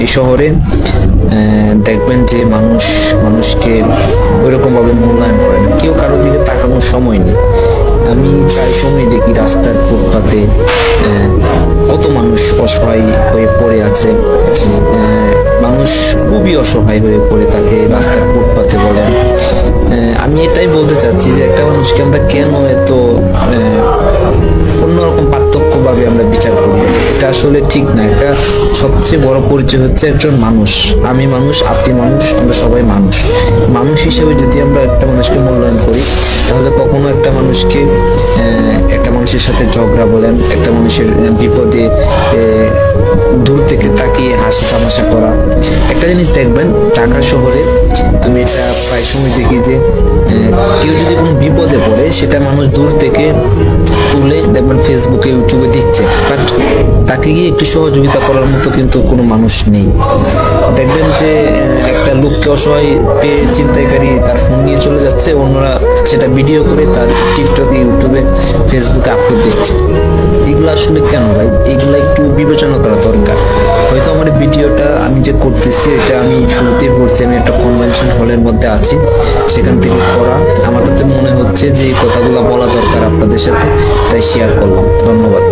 এই শহরে দেখবেন যে মানুষকে ওইরকম ভাবে মূল্যায়ন করে না, কেউ কারোর দিকে তাকানোর সময় নেই। আমি প্রায় সময় দেখি রাস্তার ফুটপাতে কত মানুষ অসহায় হয়ে পড়ে আছে, মানুষ খুবই অসহায় হয়ে পড়ে থাকে রাস্তার ফুটপাতে বলেন। আমি এটাই বলতে চাচ্ছি যে একটা মানুষকে আমরা কেন এত অন্যরকম পার্থক্য ভাবে আমরা বিচার করবো, এটা আসলে ঠিক না। এটা সবচেয়ে বড় পরিচয় হচ্ছে একজন মানুষ। আমি মানুষ, আপনি মানুষ, আমরা সবাই মানুষ। মানুষ হিসেবে যদি আমরা একটা মানুষকে মূল্যায়ন করি, তাহলে কখনো একটা মানুষকে একটা মানুষের সাথে ঝগড়া বলেন, একটা মানুষের বিপদে দূর থেকে তাকিয়ে হাসি তামাশা করা। একটা জিনিস দেখবেন, ঢাকা শহরে আমি এটা প্রায় সময় দেখি যে কেউ যদি কোনো বিপদে পড়ে, সেটা মানুষ দূর থেকে তুলে দেখবেন ফেসবুকে, ইউটিউবে দিচ্ছে, বাট তাকে গিয়ে একটু সহযোগিতা করার মতো কিন্তু কোনো মানুষ নেই। দেখবেন যে একটা লোককে অসহায় পেয়ে ছিনতাইকারী তার ফোন নিয়ে চলে যাচ্ছে, অন্যরা সেটা ভিডিও করে তার টিকটকে, ইউটিউবে, ফেসবুকে আপলোড দিচ্ছে। এগুলো আসলে কেন ভাই? এগুলো একটু বিবেচনা করা দরকার। হয়তো আমার ভিডিওটা আমি যে করতেছি, এটা আমি শুরুতেই বলছি আমি একটা কনভেনশন হলের মধ্যে আছি, সেখান থেকে করা। আমার কাছে মনে হচ্ছে যে এই কথাগুলো বলা দরকার আপনাদের সাথে, তাই শেয়ার করলাম। ধন্যবাদ।